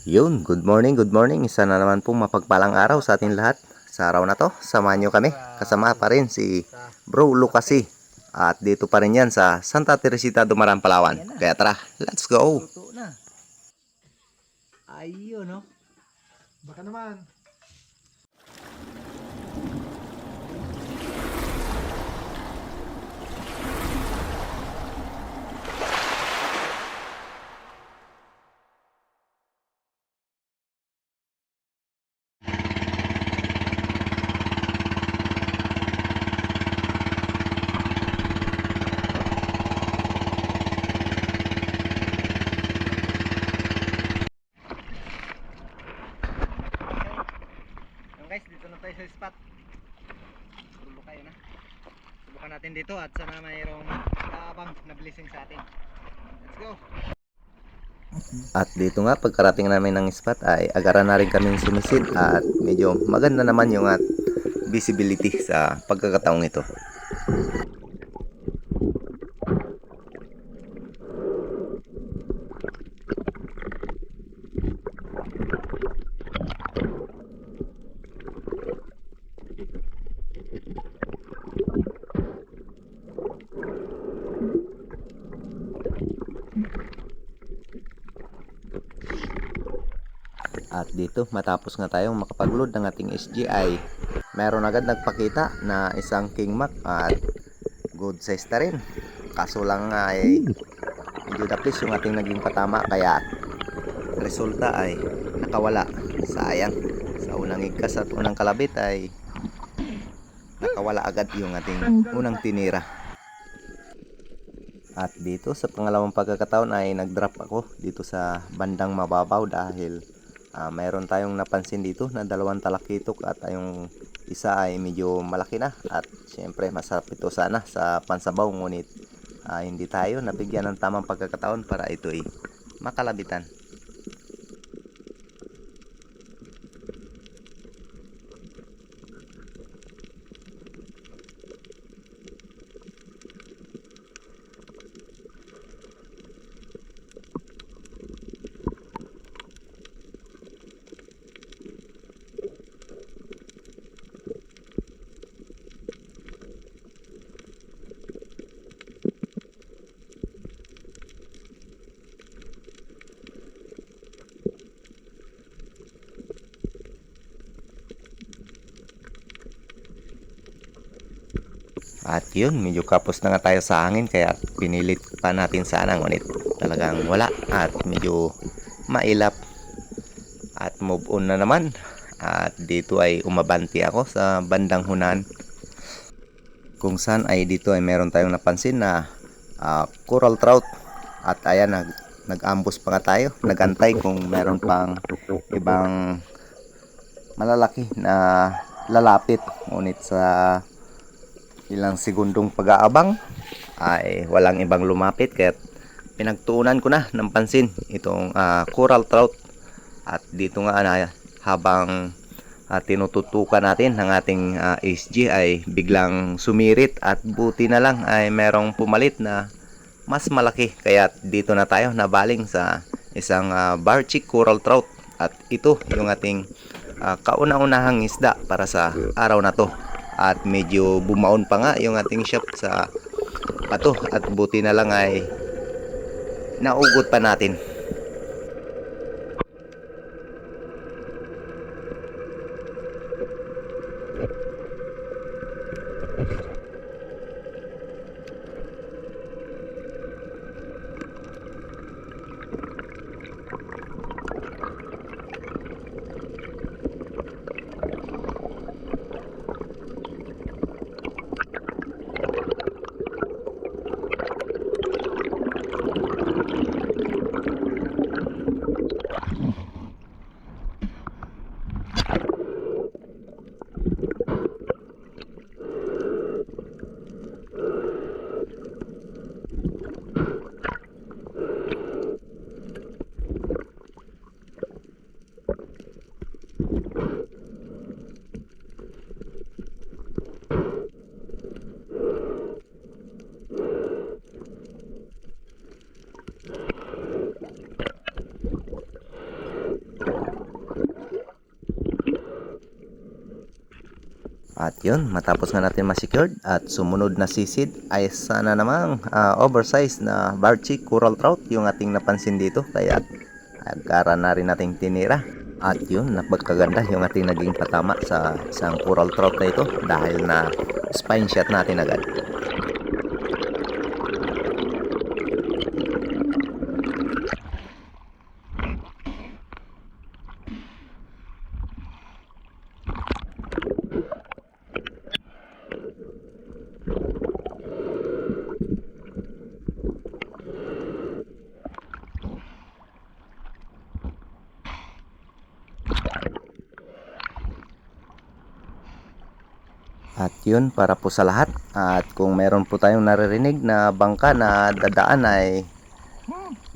Yun, good morning, good morning. Isa na naman pong mapagpalang araw sa ating lahat. Sa araw na to, samahan nyo kami. Kasama pa rin si Bro Lucasi. At dito pa rin yan sa Santa Teresita Dumaran, Palawan. Kaya tara, let's go! Luto na. Ayun, no? Baka naman. Yung guys, dito na tayo sa spot. Tulo kayo na. Subukan natin dito at sana mayroong kaabang na blessing sa atin. Let's go! At dito nga, pagkarating namin ng spot ay agaran na rin kaming sumisid. At medyo maganda naman yung visibility sa pagkakataong ito. At dito, matapos nga tayong makapag-load ng ating SGI, meron agad nagpakita na isang King Mac at good size na rin. Kaso lang ay medyo daplis yung ating naging patama, kaya resulta ay nakawala. Sayang, sa unang igkas at unang kalabit ay nakawala agad yung ating unang tinira. At dito sa pangalawang pagkakataon ay nag-drop ako dito sa bandang mababaw dahil mayroon tayong napansin dito na dalawang talakitok at yung isa ay medyo malaki na at syempre masarap ito sana sa pansabaw, ngunit hindi tayo nabigyan ng tamang pagkakataon para ito ay makalabitan. At yun, medyo kapos na nga tayo sa hangin kaya pinilit pa natin sana, ngunit talagang wala at medyo mailap. At move on na naman. At dito ay umabanti ako sa bandang hunan, kung saan ay dito ay meron tayong napansin na coral trout. At ayan, nag-ambush pa nga tayo, nagantay kung meron pang ibang malalaki na lalapit, ngunit sa ilang segundong pag-aabang ay walang ibang lumapit, kaya pinagtuunan ko na ng pansin itong coral trout. At dito nga habang tinututukan natin ng ating SG ay biglang sumirit at buti na lang ay merong pumalit na mas malaki, kaya dito na tayo nabaling sa isang barchic coral trout. At ito yung ating kauna-unahang isda para sa araw na to. At medyo bumaon pa nga yung ating shop sa pato at buti na lang ay naugot pa natin. At yun, matapos nga natin ma-secured at sumunod na sisid ay sana namang oversized na Barchi Coral Trout yung ating napansin dito. Kaya agkara na rin nating tinira. At yun, napagkaganda yung ating naging patama sa isang Coral Trout na ito dahil na spine shot natin agad. At yun, para po sa lahat. At kung meron po tayong naririnig na bangka na dadaan ay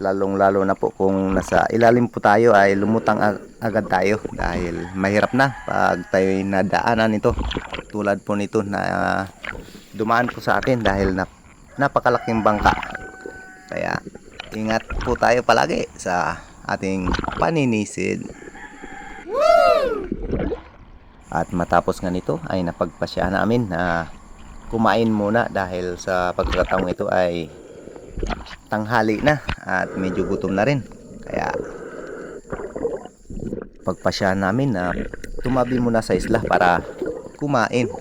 lalong-lalo na po kung nasa ilalim po tayo ay lumutang agad tayo dahil mahirap na pag tayo'y nadaanan nito. Tulad po nito na dumaan po sa atin dahil napakalaking bangka. Kaya ingat po tayo palagi sa ating paninisid. At matapos nga nito ay napagpasya namin na kumain muna dahil sa pagkakataong ito ay tanghali na at medyo gutom na rin. Kaya pagpasya namin na tumabi muna sa isla para kumain.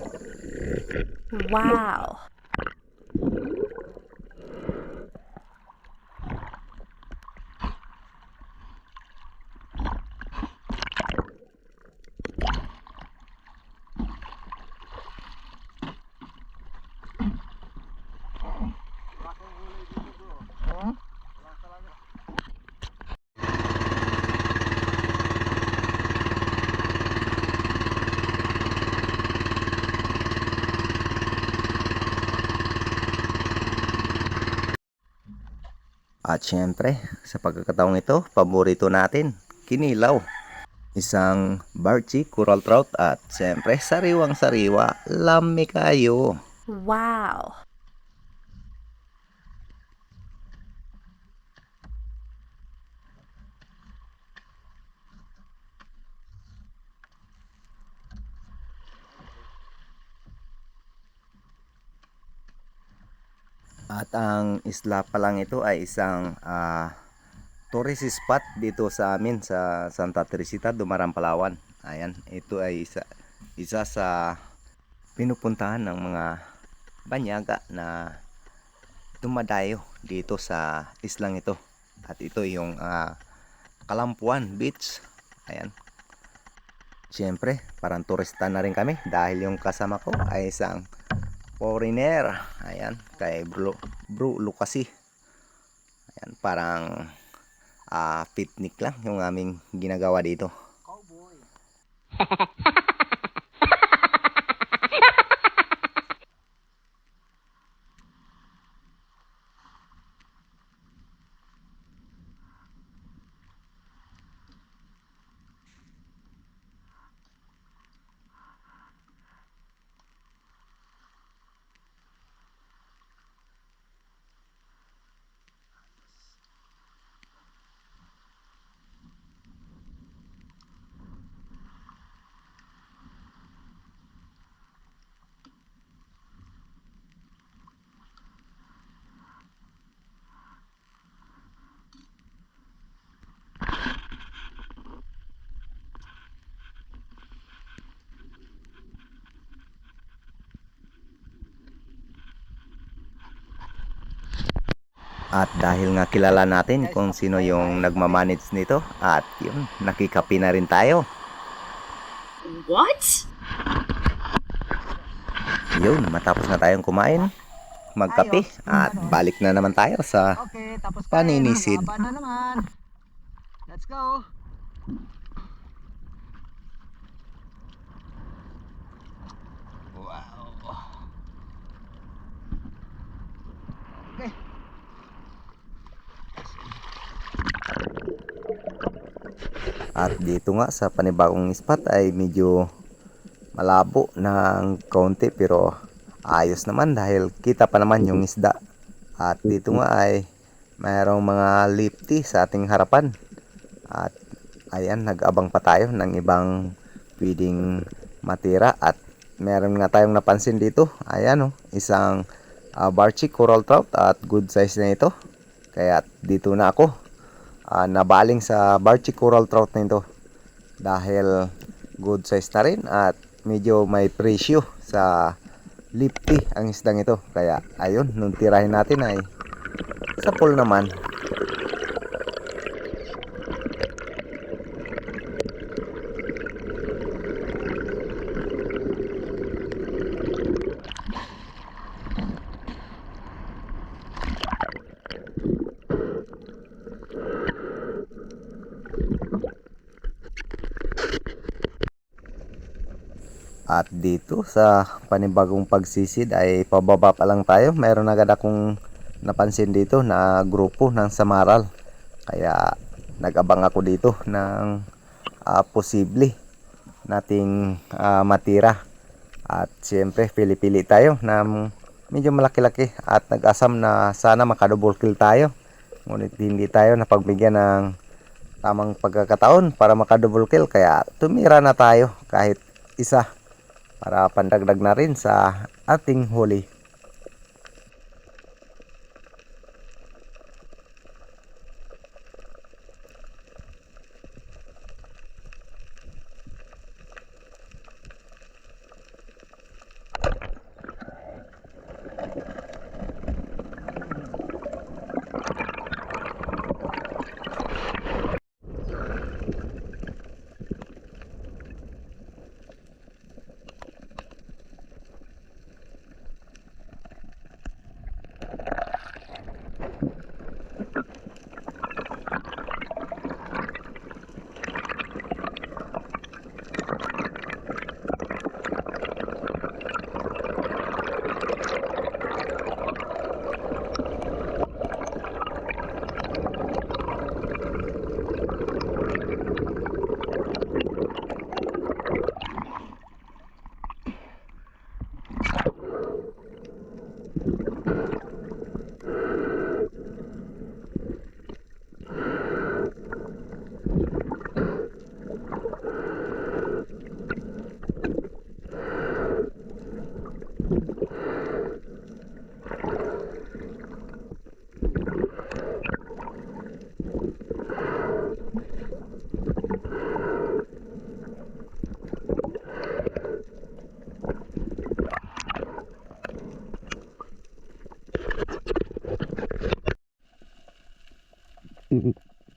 Wow. At syempre, sa pagkakataong ito, paborito natin, kinilaw. Isang Barchi Coral Trout at syempre, sariwang-sariwa, lami kayo. Wow. At ang isla pa lang ito ay isang tourist spot dito sa amin sa Santa Teresita, Dumaran, Palawan. Ayan, ito ay isa sa pinupuntahan ng mga banyaga na dumadayo dito sa islang ito. At ito yung Kalampuan Beach. Ayan. Siyempre, parang turista na rin kami dahil yung kasama ko ay isang foreigner. Ayan, kay Bro Lucasi. Ayan, parang picnic lang yung aming ginagawa dito. Cowboy. At dahil nga kilala natin kung sino yung nagmamanage nito, at yun, nakikapi na rin tayo. What? Yun, matapos na tayong kumain, magkape, at balik na naman tayo sa Okay, tapos paninisid. Haba na naman. Let's go. Wow. Okay. At dito nga sa panibagong spot ay medyo malabo ng kaunti pero ayos naman dahil kita pa naman yung isda. At dito nga ay mayroong mga lifty sa ating harapan. At ayan, nag-abang pa tayo ng ibang pwedeng matira at meron nga tayong napansin dito. Ayan, oh, isang barchik coral trout at good size na ito. Kaya dito na ako nabaling sa barchik coral trout na ito. Dahil good size na rin at medyo may presyo sa lifty ang isdang ito. Kaya ayun, nung tirahin natin ay sa pool naman. At dito sa panibagong pagsisid ay pababa pa lang tayo. Meron agad akong napansin dito na grupo ng samaral. Kaya nag-abang ako dito ng posible nating matira. At siyempre pili-pili tayo na medyo malaki-laki at nag-asam na sana makadouble kill tayo. Ngunit hindi tayo napagbigyan ng tamang pagkakataon para makadouble kill. Kaya tumira na tayo kahit isa para pandagdag na rin sa ating huli.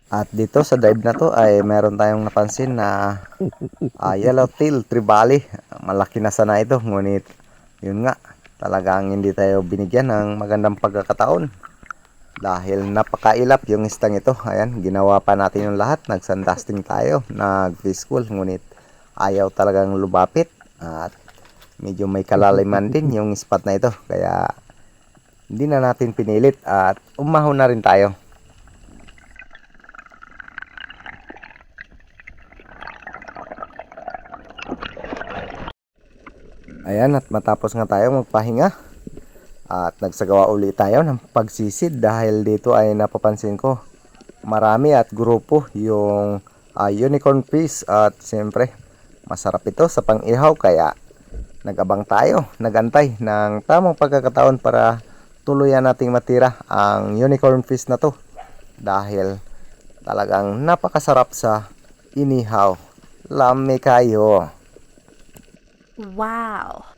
At dito sa dive na to ay meron tayong napansin na yellowtail trevally. Malaki na sana ito, ngunit yun nga, talagang hindi tayo binigyan ng magandang pagkakataon dahil napakailap yung istang ito. Ayan, ginawa pa natin yung lahat, nagsandasting tayo, nag-fish school, ngunit ayaw talagang lumapit at medyo may kalaliman din yung spot na ito. Kaya hindi na natin pinilit at umahon na rin tayo. Ayan, at matapos nga tayo magpahinga at nagsagawa uli tayo ng pagsisid dahil dito ay napapansin ko marami at grupo yung unicorn fish at siyempre masarap ito sa pang-ihaw. Kaya nag-abang tayo, nagantay ng tamang pagkakataon para tuluyan nating matira ang unicorn fish na to dahil talagang napakasarap sa inihaw. Lami kayo. Wow.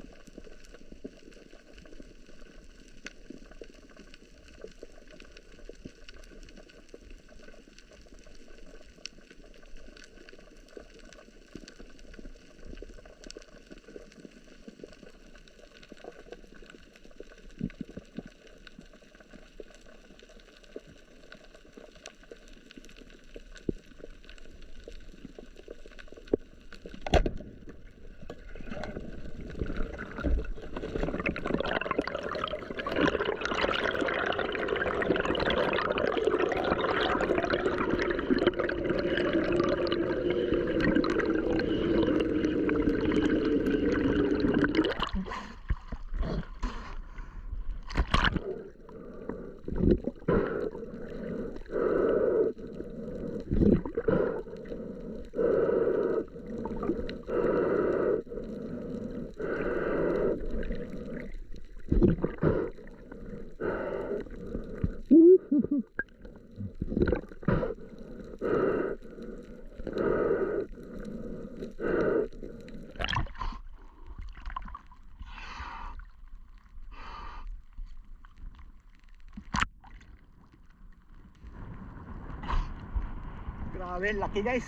namin. Laki guys.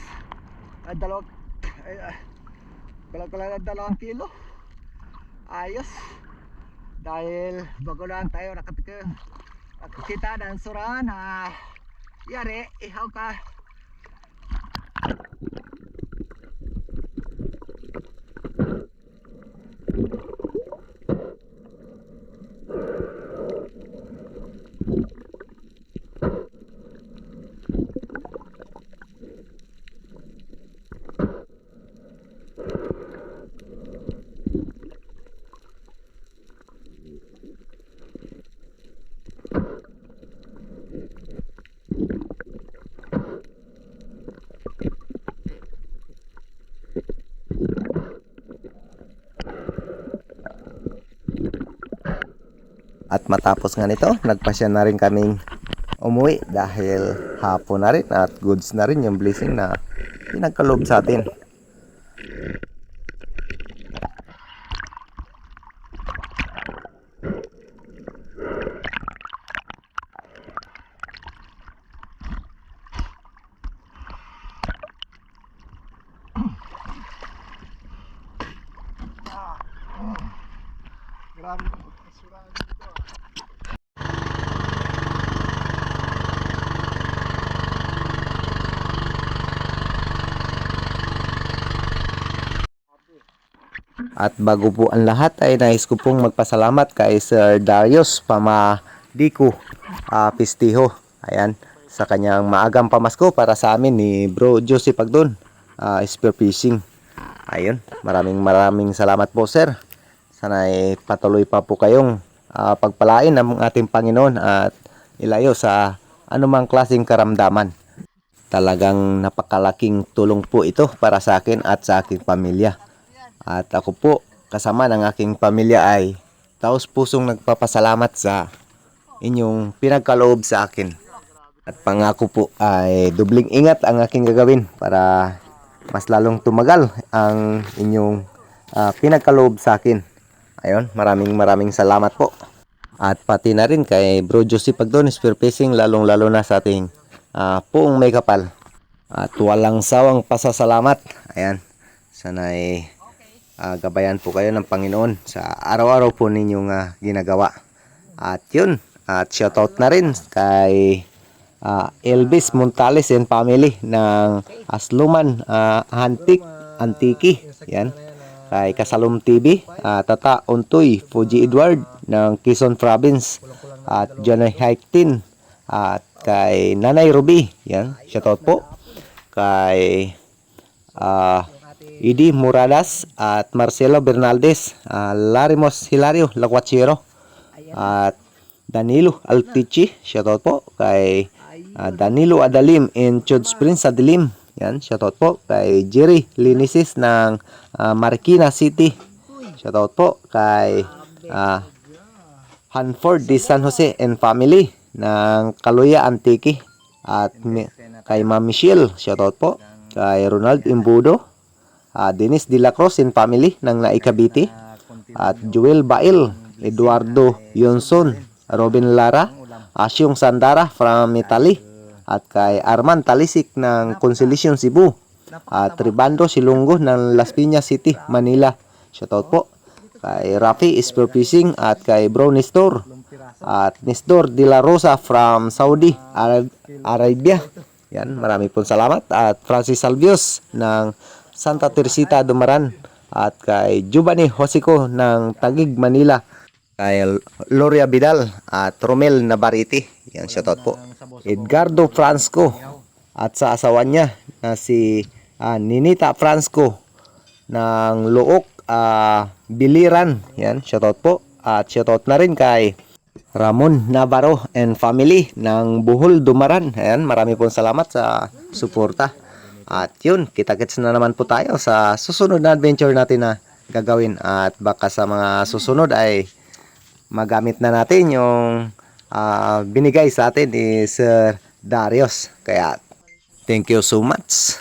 Dalawang kulang ng 2 kilo. Ayos. Dahil bago lang tayo nakatikim at kita ng sura na yari, ihaw ka. At matapos nga nito, nagpasya na rin kaming umuwi dahil hapon na rin at goods na rin yung blessing na pinagkaloob sa atin. Grabe ang pagkasuraan dito. At bago po ang lahat ay nais ko pong magpasalamat kay Sir Darius Pamadiko Pistiho. Ayan, sa kanyang maagang pamasko para sa amin ni Bro Josie Pagdon, spearfishing. Ayun, maraming salamat po sir. Sana ay patuloy pa po kayong pagpalain ng ating Panginoon at ilayo sa anumang klaseng karamdaman. Talagang napakalaking tulong po ito para sa akin at sa aking pamilya. At ako po, kasama ng aking pamilya ay taos pusong nagpapasalamat sa inyong pinagkaloob sa akin. At pangako po ay dubling ingat ang aking gagawin para mas lalong tumagal ang inyong pinagkaloob sa akin. Ayun, maraming salamat po. At pati na rin kay Bro Josie Pagdon, spearfishing, lalong-lalo na sa ating puong may kapal. At walang sawang pasasalamat. Ayan, sana ay gabayan po kayo ng Panginoon sa araw-araw po ninyong ginagawa. At yun, at shoutout na rin kay Elvis Montales and family ng Asluman Antiki. Yan. Kay Kasalom TV, Tata Ontoy, Fuji Edward ng Quezon Province, at Johnny Haiktin, at kay Nanay Ruby. Yan, shoutout po. Kay Idi Muradas at Marcelo Bernaldez, Larimos Hilario Laguachero, at Danilo Altichi, shoutout po. Kay Danilo Adalim in Chod Springs sa Dilim. Yan, shoutout po. Kay Jerry Linisis ng Marikina City, shoutout po. Kay Hanford de San Jose and family ng Kaluya Antiki, at kay Ma'am Michelle, shoutout po. Kay Ronald Imbudo, Dennis De La Cruz and family ng Naikabiti, at Joel Bail, Eduardo Yonson, Robin Lara, Asyong Sandara from Italy, at kay Arman Talisik ng Consolation Cebu, at Ribando Silunggo ng Las Piñas City, Manila, shoutout po. Kay Rafi Spearfishing, at kay Bro Nestor, at Nestor De La Rosa from Saudi Arabia. Yan, marami pong salamat. At Francis Salvios ng Santa Teresita Dumaran, at kay Giovanni Josico ng Taguig, Manila, kay Gloria Vidal at Romel Navarrete. Yan, shoutout po. Edgardo Franco at sa asawa niya na si Ninita Franco ng Luok Biliran. Yan, shoutout po. At shoutout na rin kay Ramon Navarro and family ng Bohol Dumaran. Ayan, marami pong salamat sa suporta. At yun, kita-kits na naman po tayo sa susunod na adventure natin na gagawin. At baka sa mga susunod ay magamit na natin yung binigay sa atin ni Sir Darius. Kaya thank you so much.